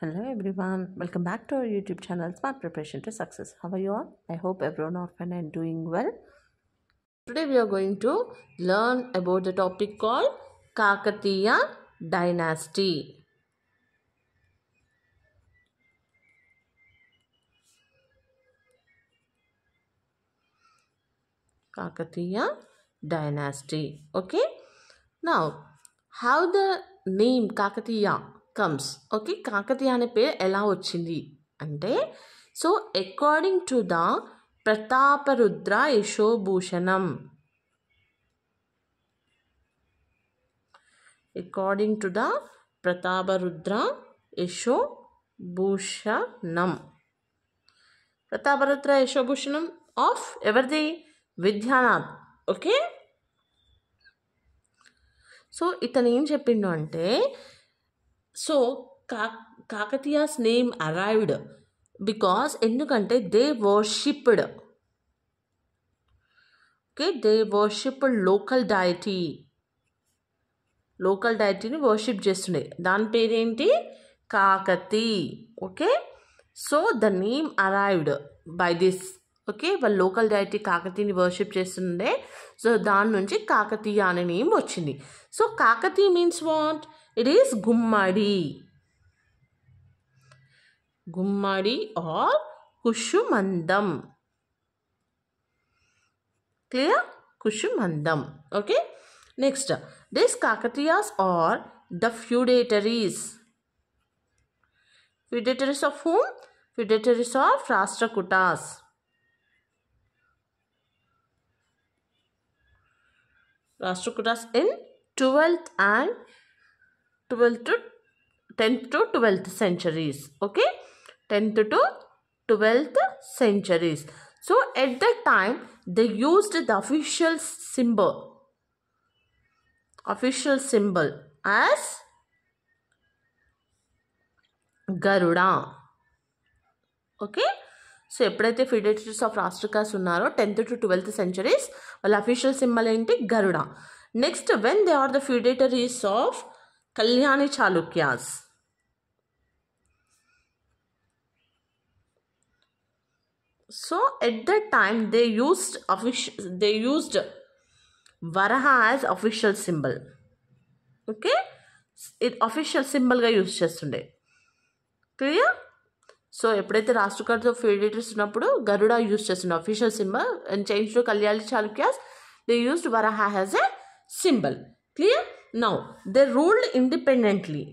Hello everyone, welcome back to our YouTube channel Smart Preparation to Success. How are you all? I hope everyone are fine and doing well. Today we are going to learn about the topic called Kakatiya Dynasty. Kakatiya Dynasty. Okay. Now, how the name Kakatiya comes? Okay, Kakatiya అనే పేరు ఎలా వచ్చింది అంటే so according to the Prataparudra Yashobhushanam, according to the Prataparudra Yashobhushanam, Prataparudra Yashobhushanam of ఎవరిది? Vidyanath. Okay, so ఇతను ఏం చెప్పిండు అంటే so Kakatiyas name arrived because ఎందుకంటే they worshipped, okay, they worshipped local డైటీని వర్షిప్ చేస్తుండే, దాని పేరేంటి? Kakati. Okay, so the name arrived by this. Okay, వాళ్ళ లోకల్ డైటీ కాకతీని వర్షిప్ చేస్తుండే, సో దాని నుంచి కాకతీయ అనే నేమ్ వచ్చింది. So Kakati means what? It is గుమ్మడి, గుమ్మడి ఆర్ కుషుమందం. క్లియర్? కుషుమందం. Okay, next this Kakatiyas are the feudatories. Feudatories of whom? Feudatories of Rashtrakutas. Rashtrakutas in 10th to 12th centuries. Okay, 10th to 12th centuries. So at that time they used the official symbol as Garuda. Okay, so ఎప్పుడైతే ఫిడేటరీస్ of రాష్ట్రకాస్ ఉన్నారో 10th to 12th centuries వాళ్ళ official symbol ఏంటి? Garuda. Next when they are the feudatories of Kalyani Chalukyas, so at that time they used Varaha as official symbol. Okay, ఇది official సింబల్గా use చేస్తుండే. Clear? So ఎప్పుడైతే Rashtrakuta federators ఉన్నప్పుడు Garuda use చేస్తుండే official symbol, and change to Kalyani Chalukyas they used Varaha has a symbol. Clear? Now they ruled independently.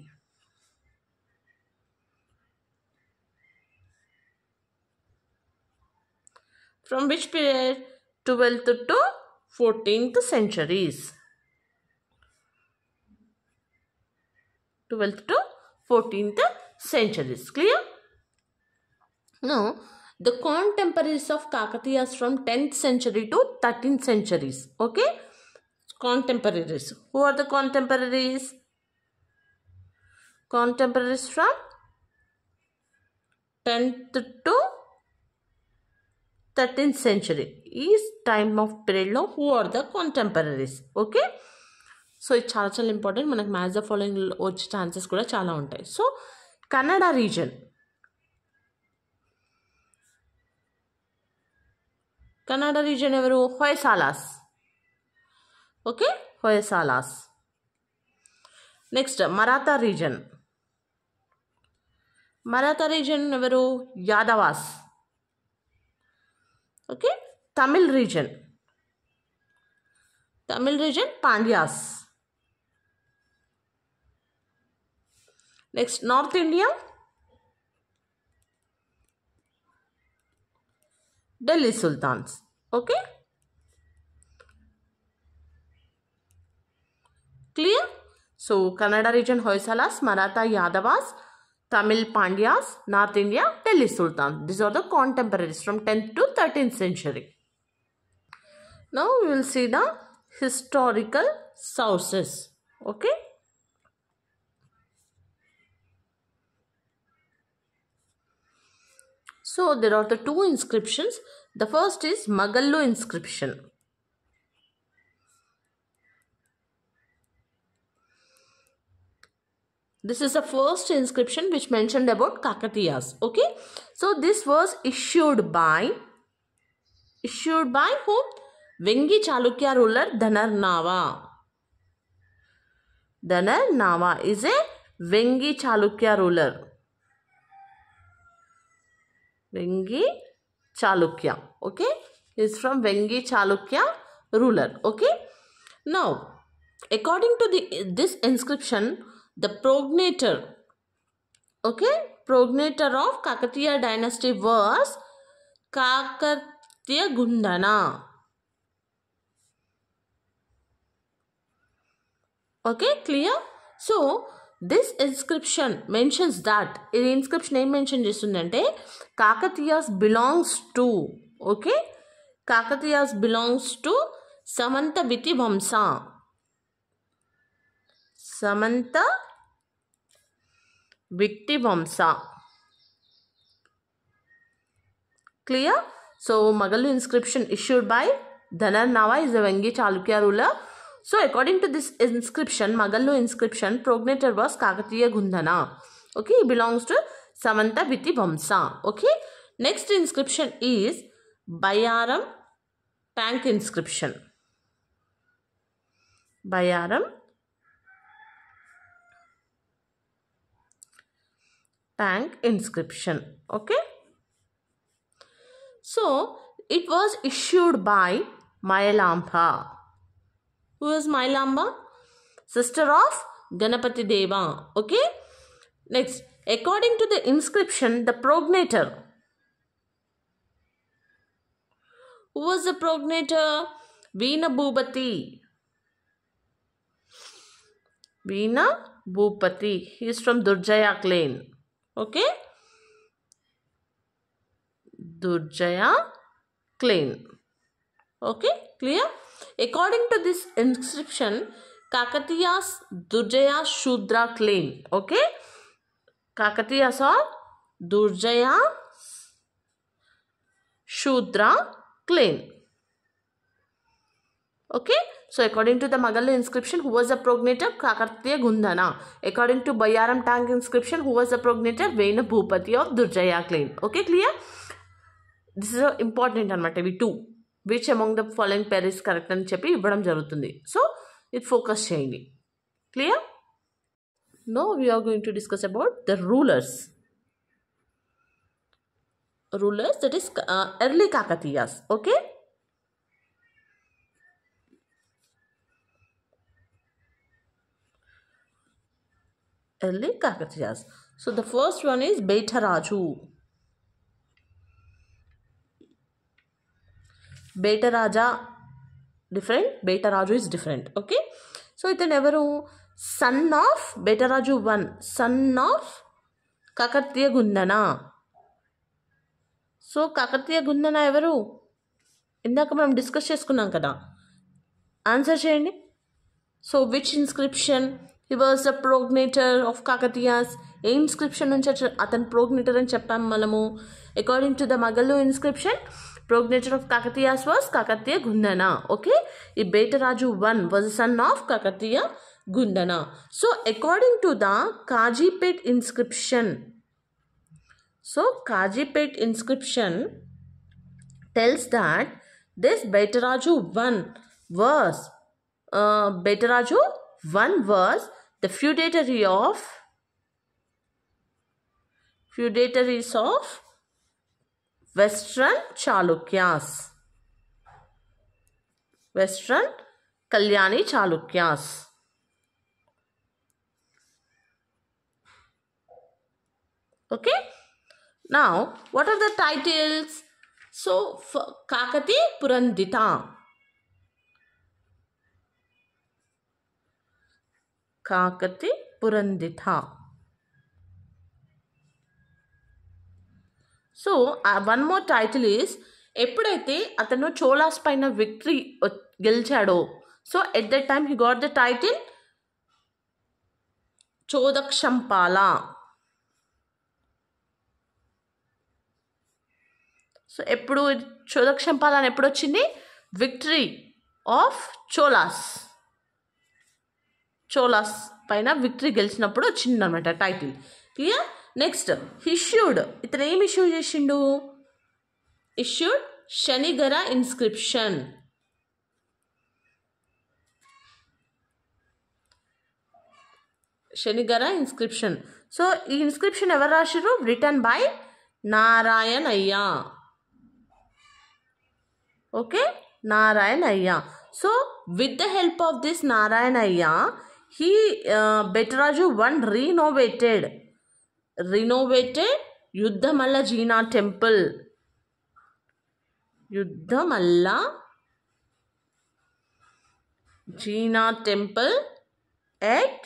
From which period? 12th to 14th centuries. 12th to 14th centuries. Clear? Now, the contemporaries of Kakatiyas from 10th century to 13th centuries. Okay? Contemporaries. Who are the contemporaries? Contemporaries from 10th to 13th century. Is time of period lo who are the contemporaries. Okay? So ఇది చాలా చాలా important. మనకు match the following వచ్చే chances కూడా చాలా ఉంటాయి. So Kannada region, Kannada region ఎవరు? Hoysalas. Okay, Hoysalas. Next Maratha region, Maratha region ఎవరు? Yadavas. Okay, Tamil region Pandyas. Next north India, Delhi sultans. Okay, clear? So Kannada region Hoysalas, Maratha Yadavas, Tamil Pandyas, North India, Delhi Sultan. These are the contemporaries from 10th to 13th century. Now we will see the historical sources. Okay. So there are the two inscriptions. The first is Magallu inscription. This is the first inscription which mentioned about Kakatiyas. Okay. So this was issued by whom? Vengi Chalukya ruler Dhanarnava. Dhanarnava is a Vengi Chalukya ruler. Vengi Chalukya. Okay. He is from Vengi Chalukya ruler. Okay. Now, according to this inscription, the progenitor, progenitor of Kakatiya dynasty was Kakatiya Gundana. Okay, clear? So, this inscription mentions that, in inscription name mention chestundante Kakatiyas belongs to, okay, Kakatiyas belongs to Samantaviti Vamsa. Samantaviti Vamsa. Clear? So, Magallu inscription issued by Dhanarnava is a Vengi Chalukya ruler. So, according to this inscription, Magallu inscription, progenitor was Kakatiya Gundana. Okay, he belongs to Samantaviti Vamsa. Okay, next inscription is Bayaram tank inscription. Bayaram tank inscription. Okay. So, it was issued by Mayalamba. Who is Mayalamba? Sister of Ganapati Deva. Okay. Next, according to the inscription, the progenitor. Who was the progenitor? Veena Bhupati. Veena Bhupati. He is from Durjaya clan. Okay. Durjaya clan. Okay, clear? According to this inscription, Kakatiyas Durjaya Shudra clan. Okay, Kakatiyas are Durjaya Shudra clan. Okay, so according to the Magallu inscription, who was the progenitor? Kakatiya Gundana. According to Bayaram tank inscription, who was the progenitor? Veena Bhupati of Durjaya clan. Okay, clear? This is important anamata. We two. Which among the following pair is correct అని చెప్పి ఇవ్వడం జరుగుతుంది. So, it focus చేయండి. Clear? Now, we are going to discuss about the rulers. Rulers, that is early Kakatiyas. Okay? Early Kakatiyas. So, the first one is Betaraju. Betaraja different, Betaraju is different. Okay, so itanu evaru? Son of Betaraju 1, son of Kakatiya Gundana. So Kakatiya Gundana evaru? ఇందాక మనం discuss చేసుకున్నాం కదా, answer చేయండి. So which inscription? He was the progenitor of Kakatiyas. ఏ inscription నుంచి అతను progenitor అని చెప్పాము మనము? According to the Magallu inscription, progenitor of Kakatiyas was Kakatiya Gundana. Okay, Betaraju 1 was the son of Kakatiya Gundana. So according to the Kajipet inscription, Kajipet inscription tells that this Betaraju 1 was the feudatories of Western Chalukyas, Western Kalyani Chalukyas. Okay, now what are the titles? So Kakati Purandita, Kakati Purandita. So one more title is ఎప్పుడైతే అతను చోళాస్ పైన victory గెలిచాడో, so at that time he got the title Chodakshampala. So ఎప్పుడు చోదక్షంపాల అని ఎప్పుడు వచ్చింది? Victory of Cholas పైన victory గెలిచినప్పుడు వచ్చింది అనమాట టైటిల్. క్లియర్. నెక్స్ట్ ఇష్యూడ్, ఇతను ఏం ఇష్యూ చేసిండు? Issued Shanigara inscription. Shanigara inscription. So ఈ ఇన్స్క్రిప్షన్ ఎవరు రాసిరు? Written by Narayanayya. Okay, Narayanayya. So with the help of this Narayana, he Bettaraju one renovated Yuddhamalla Jina temple. Yuddhamalla Jina temple at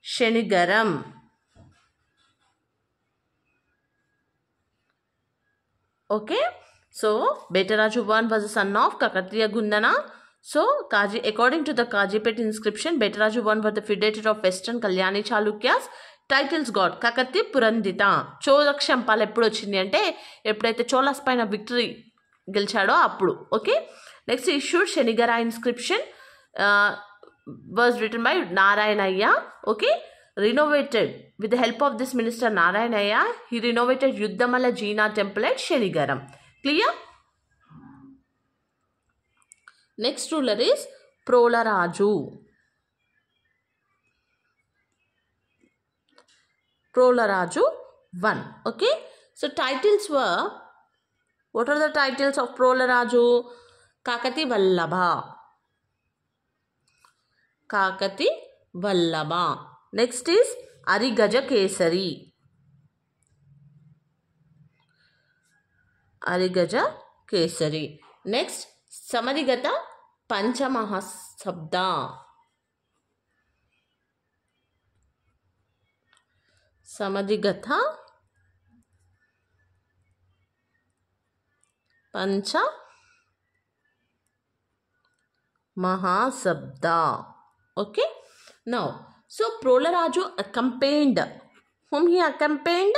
Shanigaram. Okay, so Bettaraju I was a son of Kakatiya Gundana. So, according to the Kajipet inscription, Bettaraju I was the federator of Western Kalyani Chalukyas. Titles got Kakati Purandita. Chodaksham ఎప్పుడు వచ్చింది అంటే ఎప్పుడైతే చోళాస్ పైన victory గెలిచాడో అప్పుడు. Okay, next issued Shanigara inscription was written by Narayana. Okay, renovated with the help of this minister Narayana, he renovated Yuddhamalla Jina temple at Shanigaram. Clear? Next ruler is Prolaraju. Prolaraju 1. Okay, so titles were, what are the titles of Prolaraju? Kakati Vallabha. Kakati Vallabha. Next is Arigaja Kesari. Arigaja Kesari. Next, Samadhigata Panchamahasabda. Samadhigata Panchamahasabda. Okay, now, so Prolaraju accompanied, whom he accompanied?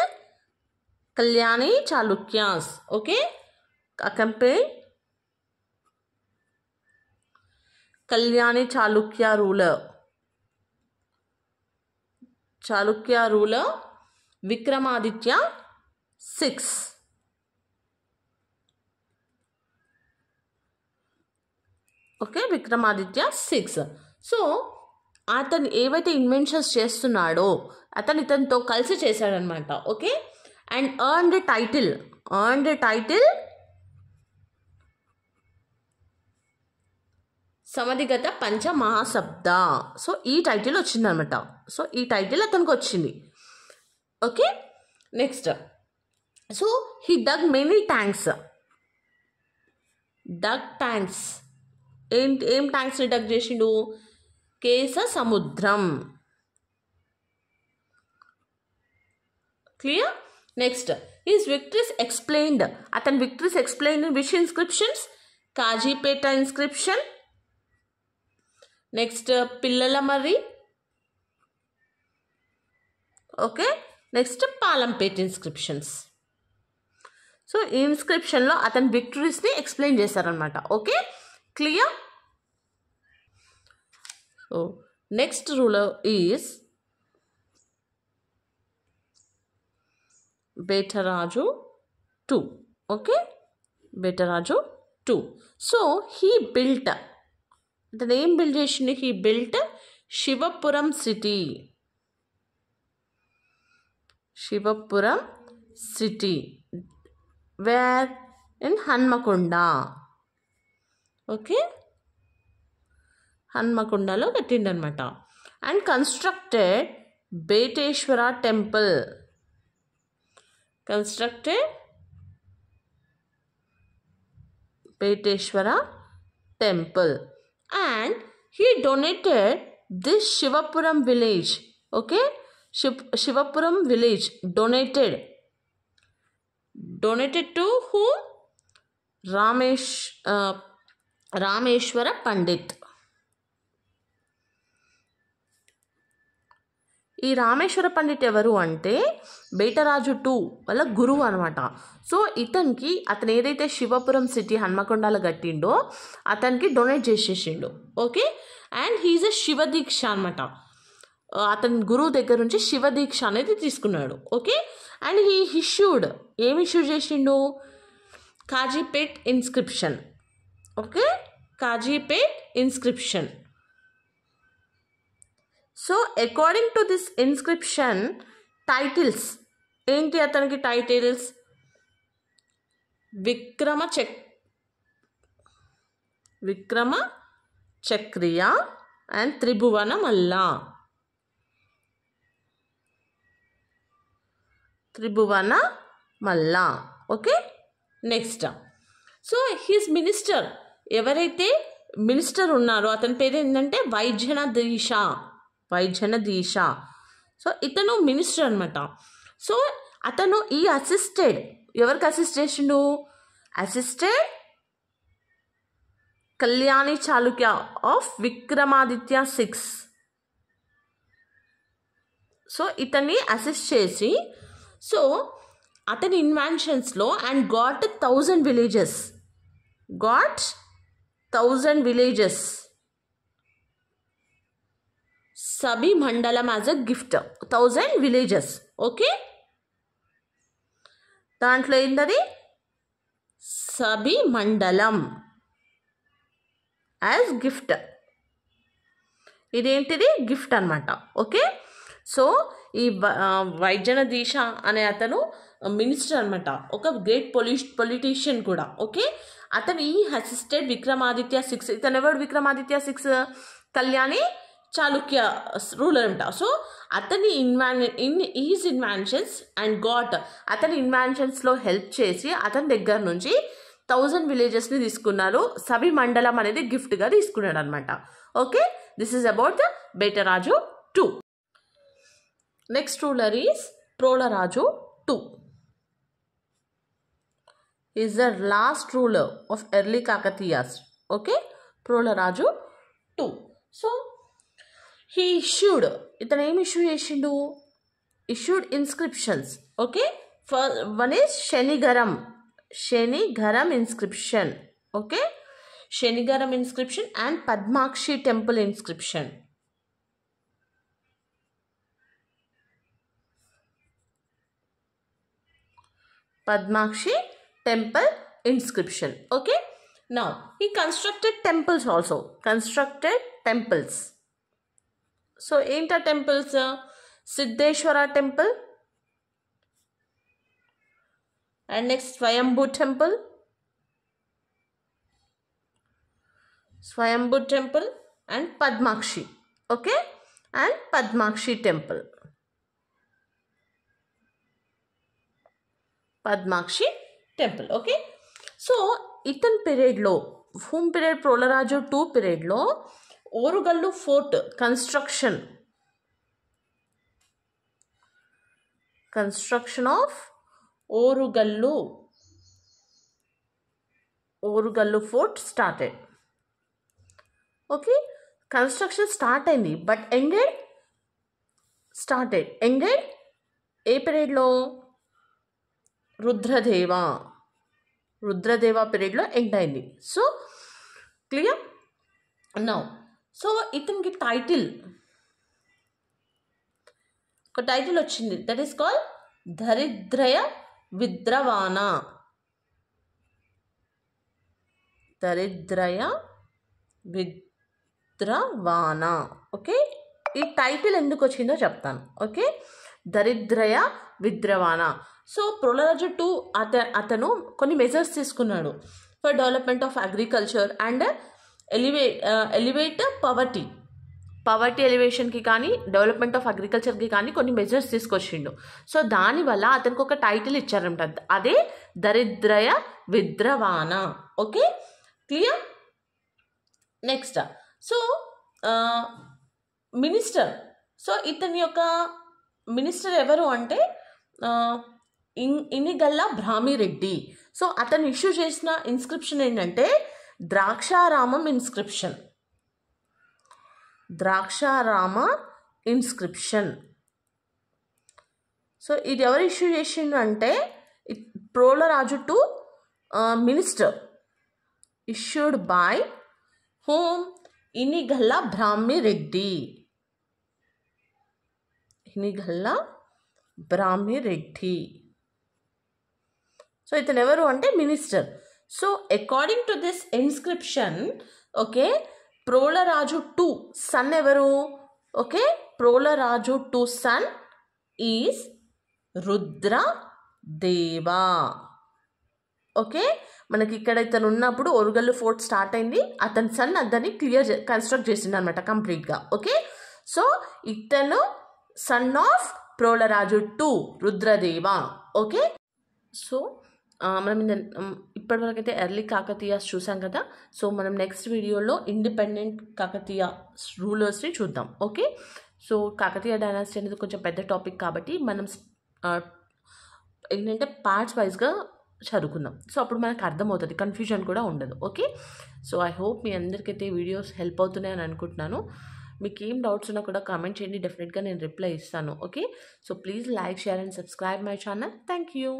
Kalyani Chalukyas. Okay, accompanied Kalyani Chalukya ruler. Chalukya ruler Vikramaditya 6. Okay, Vikramaditya 6. So అతను ఏవైతే inventions చేస్తున్నాడో అతను ఇతనితో కలిసి చేశాడనమాట. Okay, and earned title Samadhigata Panchamahashabda. So ఈ title వచ్చిందనమాట. సో ఈ టైటిల్ అతనికి వచ్చింది. Okay, next, so he dug many tanks. ఏం ట్యాంక్స్ని డగ్ చేసిండు? Kesa Samudram. Clear. Next, his victories explained. అతని victories explained in which inscriptions? Kazipet inscription. Next Pillala Marri. Okay, next Palampet inscriptions. So ఈ ఇన్స్క్రిప్షన్లో అతని విక్టరీస్ని ఎక్స్ప్లెయిన్ చేశారనమాట. Okay, clear. So next ruler is Bettaraju 2. Okay, Bettaraju 2. So he built, the name build చేసింది, he built Shivapuram city. Shivapuram city. Where? In Hanmakonda. Okay, హన్మకొండలో కట్టిండనమాట. And constructed Beteshwara temple. And he donated this Shivapuram village. Okay, Shivapuram village donated to whom? Rameshwara Pandit. ఈ రామేశ్వర పండిట్ ఎవరు అంటే బేటరాజు 2 వాళ్ళ గురువు అనమాట. So ఇతనికి అతను ఏదైతే శివపురం సిటీ హన్మకొండలో కట్టిండో అతనికి డొనేట్ చేసేసిండు. ఓకే, అండ్ హీఈస్ ఎ శివ దీక్ష అనమాట. అతని గురువు దగ్గర నుంచి శివదీక్ష అనేది తీసుకున్నాడు. ఓకే, అండ్ హీ ఇష్యూడ్, ఏమి ఇష్యూ చేసిండు? Kazipet inscription. Okay, Kazipet inscription. So according to this inscription titles ఏంటి? అతనికి టైటిల్స్ విక్రమ చక్రియ అండ్ త్రిభువన మల్ల. Okay, next. So his minister, ఎవరైతే మినిస్టర్ ఉన్నారో అతని పేరు ఏంటంటే వైజనదీశ. సో ఇతను మినిస్టర్ అనమాట. సో అతను ఈ అసిస్టెడ్, ఎవరికి అసిస్ట్ చేసిండు? Assisted Kalyani Chalukya of Vikramaditya 6. So ఇతన్ని అసిస్ట్ చేసి, సో అతని ఇన్వెన్షన్స్లో అండ్ గాట్ 1000 విలేజెస్ సభి మండలం as a gift. 1000 villages. Okay, దాంట్లో ఏంటది? సభి మండలం యాజ్ గిఫ్ట్. ఇదేంటిది? గిఫ్ట్ అనమాట. ఓకే, సో ఈ వైజనదీశ అనే అతను మినిస్టర్ అనమాట, ఒక గ్రేట్ పొలిటీషియన్ కూడా. ఓకే, అతను ఈ అసిస్టెడ్ విక్రమాదిత్య 6. ఇతను ఎవరు? విక్రమాదిత్య 6 కళ్యాణి చాళుక్య రూలర్ అంట. సో అతని ఈజ్ ఇన్వెన్షన్స్ అండ్ గాట్, అతని ఇన్వెన్షన్స్లో హెల్ప్ చేసి అతని దగ్గర నుంచి 1000 విలేజెస్ని తీసుకున్నారు. సభి మండలం అనేది గిఫ్ట్గా తీసుకున్నాడు అనమాట. Okay, this is about the Betaraju 2. Next ruler is Prolaraju 2. Is the last ruler of early Kakatiyas. Okay, Prolaraju 2. So he issued, ఇతను ఏమి ఇష్యూ చేసిండు? Issued inscriptions. Okay, one is Shanigaram inscription. Okay, Shanigaram inscription and Padmakshi temple inscription. Okay, now he constructed temples also. So ఏంటా temples? Siddheshwara temple and next Swayambhu temple and Padmakshi. Okay, and Padmakshi temple. Okay, so ఇతన్ పీరియడ్లో, whom period? Prolaraju 2 పీరియడ్లో Orugallu fort construction of Orugallu fort started. Okay, construction start అయింది, but ended ఏ పీరియడ్లో? రుద్రదేవ పీరియడ్లో end అయింది. So clear now. So ఇతనికి ఒక title వచ్చింది, that is called Daridraya Vidravana. Okay, ఈ టైటిల్ ఎందుకు వచ్చిందో చెప్తాను. ఓకే, దరిద్రయ విద్రవాణ. సో ప్రోలరాజు 2 అతను కొన్ని మెజర్స్ తీసుకున్నాడు for development of agriculture and elevate poverty ఎలివేషన్కి కానీ డెవలప్మెంట్ ఆఫ్ అగ్రికల్చర్కి కానీ కొన్ని మెజర్స్ తీసుకొచ్చిండు. సో దానివల్ల అతనికి ఒక టైటిల్ ఇచ్చారంట, అదే Daridraya Vidravana. Okay, clear. Next, so minister. So ఇతని యొక్క మినిస్టర్ ఎవరు అంటే ఇనిగల్ల భ్రామిరెడ్డి. సో అతను ఇష్యూ చేసిన ఇన్స్క్రిప్షన్ ఏంటంటే ద్రాక్షారామ ఇన్స్క్రిప్షన్. సో ఇది ఎవరు ఇష్యూ చేసిండు అంటే Prolaraju 2 minister, issued by whom? Inigalla Bhramireddy. Hinigalla Brahmireddy. So ఇతను ఎవరు అంటే minister. So according to this inscription, okay, Prolaraju 2 son ఎవరు? Okay, Prolaraju 2 son is Rudradeva. Okay, మనకి ఇక్కడ ఇతను ఉన్నప్పుడు ఓరుగల్లు ఫోర్ట్ స్టార్ట్ అయింది, అతని సన్ అతన్ని కన్స్ట్రక్ట్ చేసింది అనమాట కంప్లీట్గా. ఓకే, సో ఇతను son of Prolaraju 2 Rudradeva. Okay, so మనం ఇప్పటివరకు అయితే ఎర్లీ కాకతీయాస్ చూసాం కదా. సో మనం నెక్స్ట్ వీడియోలో ఇండిపెండెంట్ కాకతీయ రూలర్స్ని చూద్దాం. ఓకే, సో కాకతీయ డైనాసిటీ అనేది కొంచెం పెద్ద టాపిక్ కాబట్టి మనం ఏంటంటే పార్ట్స్ వైజ్గా చదువుకుందాం. సో అప్పుడు మనకు అర్థమవుతుంది, కన్ఫ్యూజన్ కూడా ఉండదు. ఓకే, సో ఐ హోప్ మీ అందరికైతే వీడియోస్ హెల్ప్ అవుతున్నాయని అనుకుంటున్నాను. మీకు ఏం డౌట్స్ ఉన్నా కూడా కామెంట్ చేయండి, డెఫినెట్గా నేను రిప్లై ఇస్తాను. Okay, so please like, share and subscribe my channel. Thank you.